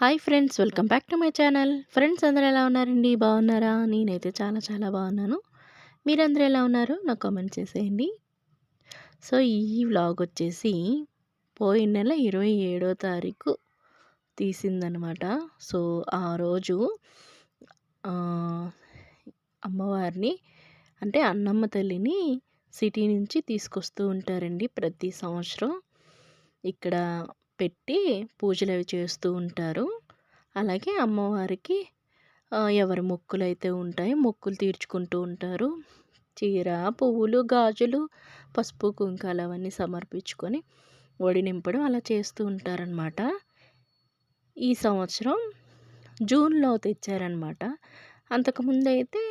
Hi friends, welcome back to my channel. Friends అందరూ ఎలా ఉన్నారండి? బాగున్నారా? నేనైతే చాలా చాలా బాగున్నాను. మీరందరూ ఎలా ఉన్నారు? నాకు కామెంట్ చేసేయండి. సో ఈ వ్లాగ్ వచ్చేసి పోయిన నెల 27వ తారీఖు తీసిందనమాట. సో ఆ రోజు అమ్మవారిని అంటే అన్నమ్మ తల్లిని సిటీ నుంచి తీసుకొస్తూ ఉంటారండి ప్రతి సంవత్సరం. ఇక్కడ పెట్టి పూజలు అవి చేస్తూ ఉంటారు. అలాగే అమ్మవారికి ఎవరి మొక్కులైతే ఉంటాయో మొక్కులు తీర్చుకుంటూ ఉంటారు. చీర, పువ్వులు, గాజులు, పసుపు, కుంకాలు అవన్నీ సమర్పించుకొని ఒడి నింపడం అలా చేస్తూ ఉంటారనమాట. ఈ సంవత్సరం జూన్లో తెచ్చారనమాట. అంతకుముందు అయితే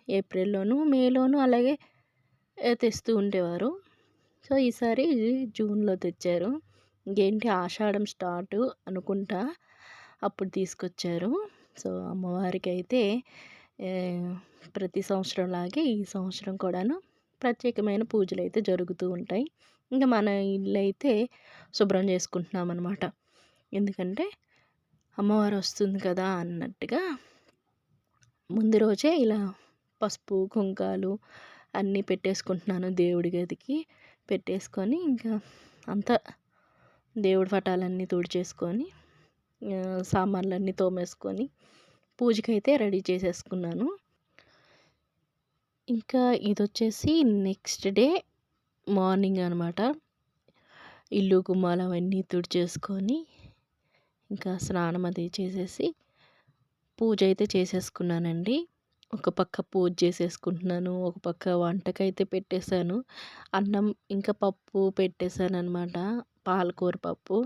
ఏప్రిల్లోనూ, మేలోనూ అలాగే తెస్తూ ఉండేవారు. సో ఈసారి జూన్లో తెచ్చారు. ఇంకేంటి ఆషాఢం స్టార్ట్ అనుకుంటా అప్పుడు తీసుకొచ్చారు. సో అమ్మవారికి అయితే ప్రతి సంవత్సరం లాగే ఈ సంవత్సరం కూడాను ప్రత్యేకమైన పూజలు అయితే జరుగుతూ ఉంటాయి. ఇంకా మన ఇల్లు అయితే శుభ్రం చేసుకుంటున్నాం అనమాట. ఎందుకంటే అమ్మవారు వస్తుంది కదా అన్నట్టుగా ముందు రోజే ఇలా పసుపు, కుంకాలు అన్నీ పెట్టేసుకుంటున్నాను. దేవుడి గదికి పెట్టేసుకొని ఇంకా అంతా దేవుడి పటాలన్నీ తుడిచేసుకొని సామాన్లన్నీ తోమేసుకొని పూజకైతే రెడీ చేసేసుకున్నాను. ఇంకా ఇదొచ్చేసి నెక్స్ట్ డే మార్నింగ్ అనమాట. ఇల్లు గుమ్మాలు అవన్నీ తుడిచేసుకొని ఇంకా స్నానం అది చేసేసి పూజ అయితే చేసేసుకున్నానండి. ఒక పక్క పూజ చేసేసుకుంటున్నాను, ఒక పక్క వంటకైతే పెట్టేశాను. అన్నం ఇంకా పప్పు పెట్టేశాను అనమాట, పాలకూర పప్పు.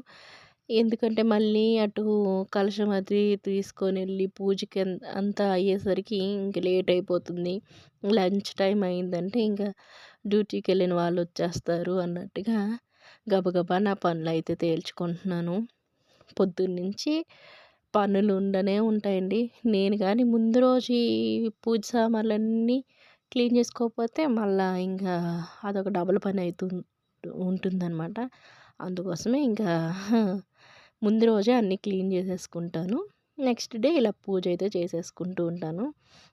ఎందుకంటే మళ్ళీ అటు కలశం అది తీసుకొని వెళ్ళి పూజకి అంతా అయ్యేసరికి ఇంక లేట్ అయిపోతుంది. లంచ్ టైం అయిందంటే ఇంకా డ్యూటీకి వెళ్ళిన వాళ్ళు వచ్చేస్తారు అన్నట్టుగా గబగబా నా పనులు అయితే తేల్చుకుంటున్నాను. పొద్దున్నుంచి పనులు ఉండనే ఉంటాయండి. నేను కానీ ముందు రోజు ఈ పూజ సామాన్లన్నీ క్లీన్ చేసుకోకపోతే మళ్ళీ ఇంకా అదొక డబుల్ పని ఉంటుందన్నమాట. అందుకోసమే ఇంకా ముందు రోజే అన్నీ క్లీన్ చేసేసుకుంటాను. నెక్స్ట్ డే ఇలా పూజ అయితే చేసేసుకుంటూ ఉంటాను.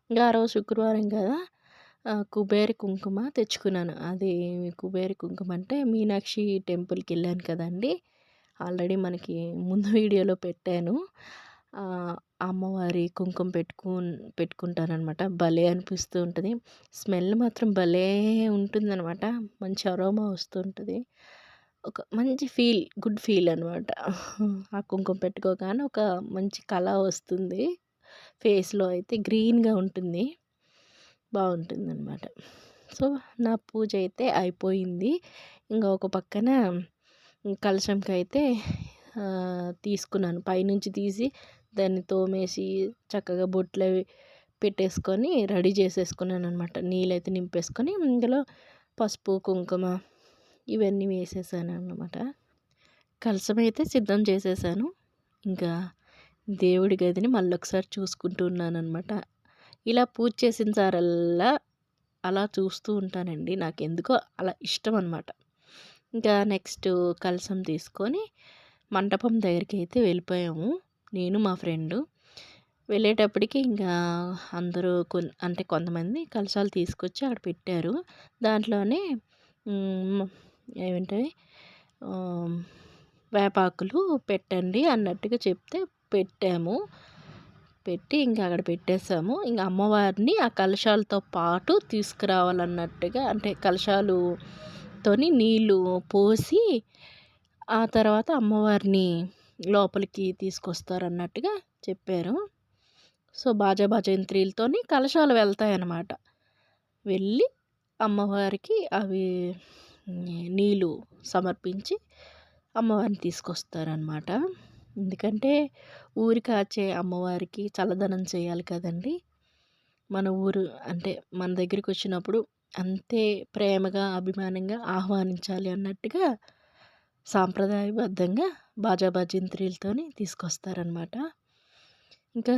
ఇంకా ఆ రోజు శుక్రవారం కదా, కుబేర కుంకుమ తెచ్చుకున్నాను. అది కుబేర కుంకుమ అంటే మీనాక్షి టెంపుల్కి వెళ్ళాను కదండి, ఆల్రెడీ మనకి ముందు వీడియోలో పెట్టాను. అమ్మవారి కుంకుమ పెట్టుకుంటానమాట. భలే అనిపిస్తూ ఉంటుంది. స్మెల్ మాత్రం భలే ఉంటుందన్నమాట. మంచి అరోమా వస్తుంటుంది. ఒక మంచి గుడ్ ఫీల్ అనమాట. ఆ కుంకుమ పెట్టుకోగానే ఒక మంచి కళ వస్తుంది. ఫేస్లో అయితే గ్రీన్గా ఉంటుంది, బాగుంటుందన్నమాట. సో నా పూజ అయితే అయిపోయింది. ఇంకా ఒక పక్కన కలశంకి అయితే తీసుకున్నాను. పైనుంచి తీసి దాన్ని తోమేసి చక్కగా బొట్లు అవి పెట్టేసుకొని రెడీ చేసేసుకున్నాను అనమాట. నీళ్ళైతే నింపేసుకొని ఇందులో పసుపు, కుంకుమ ఇవన్నీ వేసేసాను అన్నమాట. కలశం అయితే సిద్ధం చేసేసాను. ఇంకా దేవుడి గదిని మళ్ళొకసారి చూసుకుంటూ ఉన్నాను అనమాట. ఇలా పూజ చేసిన సారల్లా అలా చూస్తూ ఉంటానండి. నాకు ఎందుకో అలా ఇష్టం అనమాట. ఇంకా నెక్స్ట్ కలశం తీసుకొని మంటపం దగ్గరికి అయితే వెళ్ళిపోయాము, నేను మా ఫ్రెండు. వెళ్ళేటప్పటికి ఇంకా అందరూ అంటే కొంతమంది కలశాలు తీసుకొచ్చి అక్కడ పెట్టారు. దాంట్లోనే ఏమంటాయి వేపాకులు పెట్టండి అన్నట్టుగా చెప్తే పెట్టాము. పెట్టి ఇంకా అక్కడ పెట్టేసాము. ఇంకా అమ్మవారిని ఆ కలశాలతో పాటు తీసుకురావాలన్నట్టుగా, అంటే కలశాలుతోని నీళ్ళు పోసి ఆ తర్వాత అమ్మవారిని లోపలికి తీసుకొస్తారన్నట్టుగా చెప్పారు. సో బాజా భజంత్రీలతోని కలశాలు వెళ్తాయన్నమాట. వెళ్ళి అమ్మవారికి అవి నీళ్ళు సమర్పించి అమ్మవారిని తీసుకొస్తారనమాట. ఎందుకంటే ఊరి కాచే అమ్మవారికి చల్లదనం చేయాలి కదండి. మన ఊరు అంటే మన దగ్గరికి వచ్చినప్పుడు అంతే ప్రేమగా, అభిమానంగా ఆహ్వానించాలి అన్నట్టుగా సాంప్రదాయబద్ధంగా బాజా భజంత్రీలతోని తీసుకొస్తారనమాట. ఇంకా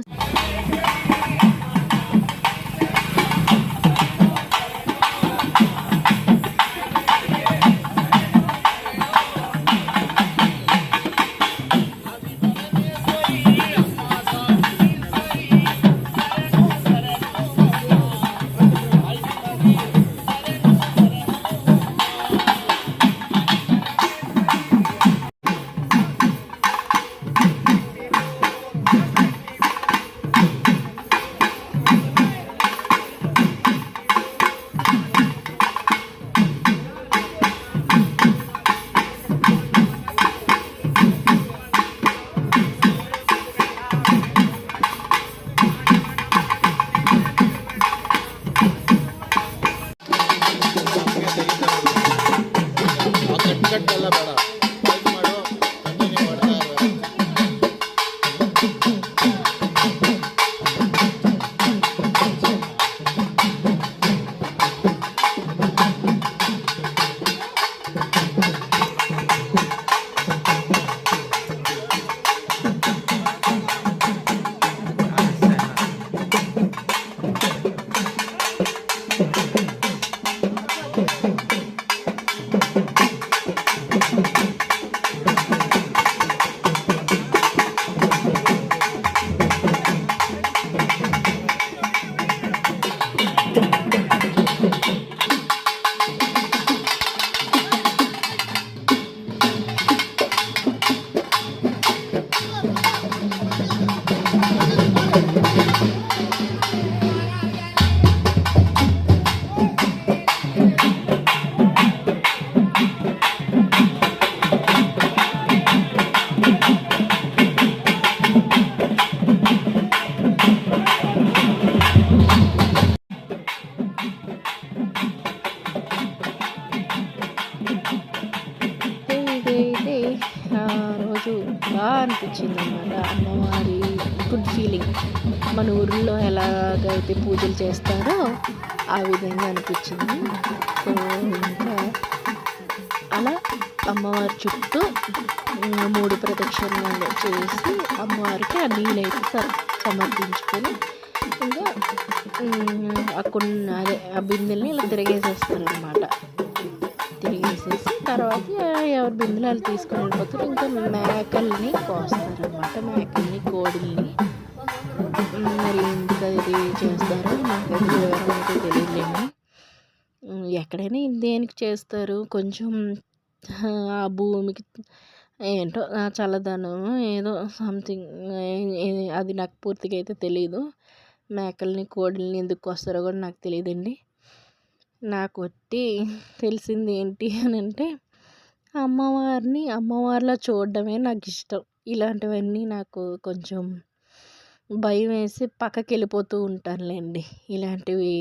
అమ్మవారి గుడ్ ఫీలింగ్ మన ఊర్లో ఎలాగైతే పూజలు చేస్తారో ఆ విధంగా అనిపించింది. సో ఇంకా అలా అమ్మవారి చుట్టూ 3 ప్రదక్షిణాలు చేసి అమ్మవారికి ఆ నీళ్ళైతే సమర్పించుకొని ఇంకా అదే ఆ బిందెల్ని ఇలా తిరిగేసేస్తారనమాట. తిరిగేసేసి తర్వాత ఎవరి బిందెలు వాళ్ళు తీసుకొని వెళ్ళిపోతారు. ఇంకా మేకల్ని కోస్తారనమాట, మేకల్ని కోడిల్ని. మరి ఎందుకు అది చేస్తారో నాకైతే వివరం అయితే తెలియలేండి. ఎక్కడైనా దేనికి చేస్తారు, కొంచెం ఆ భూమికి ఏంటో చల్లదనం ఏదో సంథింగ్, అది నాకు పూర్తిగా అయితే తెలీదు. మేకల్ని కోడిల్ని ఎందుకు వస్తారో కూడా నాకు తెలియదండి. నాకు వచ్చి తెలిసింది ఏంటి అని అంటే అమ్మవారిలో చూడడమే నాకు ఇష్టం. ఇలాంటివన్నీ నాకు కొంచెం భయం వేసి పక్కకి వెళ్ళిపోతూ ఉంటానులేండి. ఇలాంటివి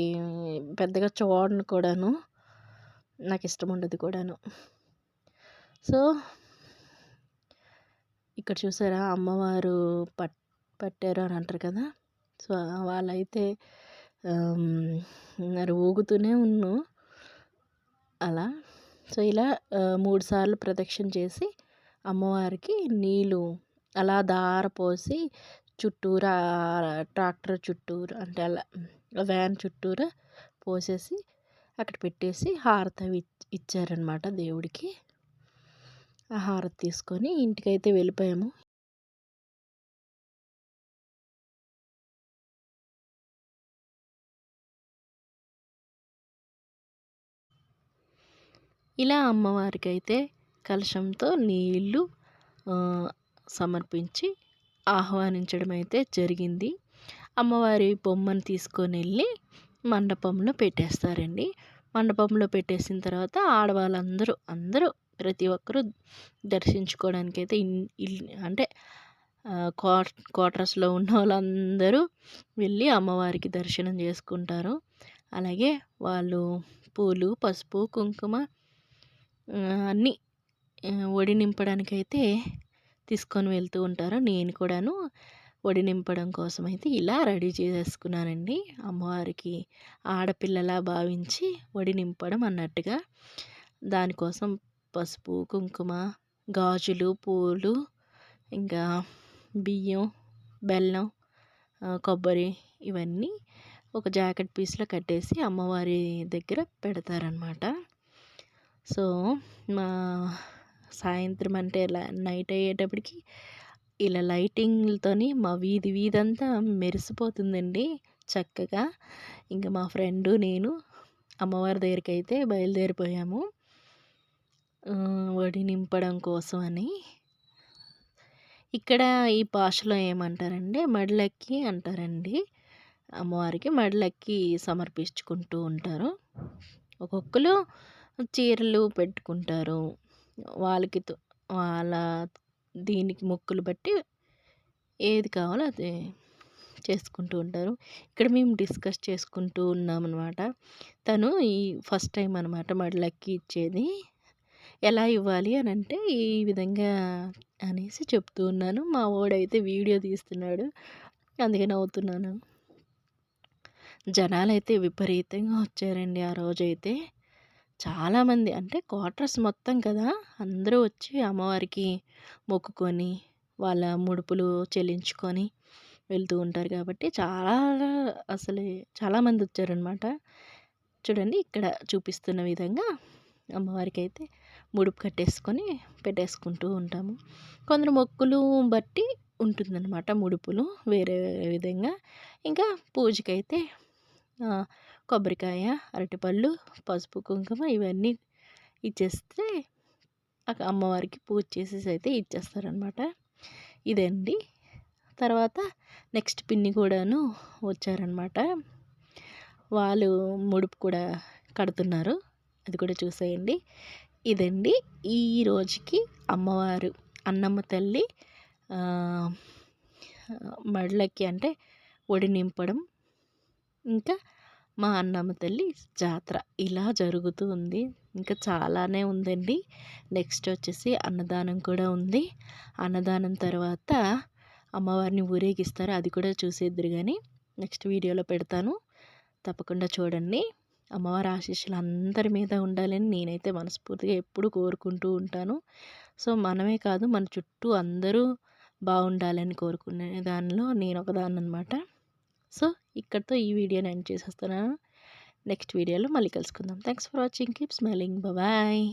పెద్దగా చూడను కూడాను, నాకు ఇష్టం ఉండదు కూడాను. సో ఇక్కడ చూసారా అమ్మవారు పట్టారు అని అంటారు కదా. సో వాళ్ళైతే మరి ఊగుతూనే ఉన్ను అలా. సో ఇలా 3 సార్లు ప్రదక్షిణ చేసి అమ్మవారికి నీళ్ళు అలా పోసి చుట్టూరా ట్రాక్టర్ చుట్టూరు అంటే అలా వ్యాన్ చుట్టూరా పోసేసి అక్కడ పెట్టేసి హారతి ఇచ్చారనమాట దేవుడికి. ఆ హారతి తీసుకొని ఇంటికైతే వెళ్ళిపోయాము. ఇలా అమ్మవారికి అయితే కలశంతో నీళ్ళు సమర్పించి ఆహ్వానించడం అయితే జరిగింది. అమ్మవారి బొమ్మను తీసుకొని వెళ్ళి మండపంలో పెట్టేస్తారండి. మండపంలో పెట్టేసిన తర్వాత అందరూ ప్రతి ఒక్కరూ దర్శించుకోవడానికైతే అంటే క్వార్టర్స్లో ఉన్న వాళ్ళందరూ వెళ్ళి అమ్మవారికి దర్శనం చేసుకుంటారు. అలాగే వాళ్ళు పూలు, పసుపు, కుంకుమ అన్నీ ఒడి నింపడానికైతే తీసుకొని వెళ్తూ ఉంటారు. నేను కూడాను ఒడి నింపడం కోసం అయితే ఇలా రెడీ చేసేసుకున్నానండి. అమ్మవారికి ఆడపిల్లలా భావించి ఒడి నింపడం అన్నట్టుగా. దానికోసం పసుపు, కుంకుమ, గాజులు, పూలు, ఇంకా బియ్యం, బెల్లం, కొబ్బరి ఇవన్నీ ఒక జాకెట్ పీస్లో కట్టేసి అమ్మవారి దగ్గర పెడతారనమాట. సో మా సాయంత్రం అంటే నైట్ అయ్యేటప్పటికి ఇలా లైటింగ్లతోని మా వీధంతా మెరిసిపోతుందండి చక్కగా. ఇంకా మా ఫ్రెండు నేను అమ్మవారి దగ్గరికి అయితే బయలుదేరిపోయాము వడి నింపడం కోసం అని. ఇక్కడ ఈ భాషలో ఏమంటారంటే మడిలక్కి అంటారండి. అమ్మవారికి మడిలక్కి సమర్పించుకుంటూ ఉంటారు. ఒక్కొక్కరు చీరలు పెట్టుకుంటారు, వాళ్ళ దీనికి మొక్కులు బట్టి ఏది కావాలో అది చేసుకుంటూ ఉంటారు. ఇక్కడ మేము డిస్కస్ చేసుకుంటూ ఉన్నామన్నమాట. తను ఈ ఫస్ట్ టైం అనమాట మడిలక్కి ఇచ్చేది. ఎలా ఇవ్వాలి అని అంటే ఈ విధంగా అనేసి చెప్తూ ఉన్నాను. మా వాడైతే వీడియో తీస్తున్నాడు, అందుకే నవ్వుతున్నాను. జనాలైతే విపరీతంగా వచ్చారండి ఆ రోజైతే. చాలామంది అంటే క్వార్టర్స్ మొత్తం కదా, అందరూ వచ్చి అమ్మవారికి మొక్కుకొని వాళ్ళ ముడుపులు చెల్లించుకొని వెళ్తూ ఉంటారు కాబట్టి చాలామంది వచ్చారనమాట. చూడండి ఇక్కడ చూపిస్తున్న విధంగా అమ్మవారికి అయితే ముడుపు కట్టేసుకొని పెట్టేసుకుంటూ ఉంటాము. కొందరు మొక్కులు బట్టి ఉంటుందన్నమాట ముడుపులు వేరే విధంగా. ఇంకా పూజకైతే కొబ్బరికాయ, అరటిపళ్ళు, పసుపు, కుంకుమ ఇవన్నీ ఇచ్చేస్తే అమ్మవారికి పూజ చేసేసి అయితే ఇచ్చేస్తారనమాట. ఇదండి. తర్వాత నెక్స్ట్ పిన్ని కూడాను వచ్చారనమాట. వాళ్ళు ముడుపు కూడా కడుతున్నారు, అది కూడా చూసేయండి. ఇదండి ఈ రోజుకి అమ్మవారు అన్నమ్మ తల్లి మడిలక్కి అంటే ఒడి నింపడం, ఇంకా మా అన్నమ్మ తల్లి జాతర ఇలా జరుగుతూ ఉంది. ఇంకా చాలానే ఉందండి. నెక్స్ట్ వచ్చేసి అన్నదానం కూడా ఉంది. అన్నదానం తర్వాత అమ్మవారిని ఊరేగిస్తారు, అది కూడా చూసేద్దురు కానీ నెక్స్ట్ వీడియోలో పెడతాను, తప్పకుండా చూడండి. అమ్మవారి ఆశీస్సులు అందరి మీద ఉండాలని నేనైతే మనస్ఫూర్తిగా ఎప్పుడూ కోరుకుంటూ ఉంటాను. సో మనమే కాదు, మన చుట్టూ అందరూ బాగుండాలని కోరుకునే దానిలో నేను ఒకదాన్ననమాట. సో ఇక్కడితో ఈ వీడియోని ఎండ్ చేసేస్తున్నాను. నెక్స్ట్ వీడియోలో మళ్ళీ కలుసుకుందాం. Thanks for watching. Keep smiling. Bye.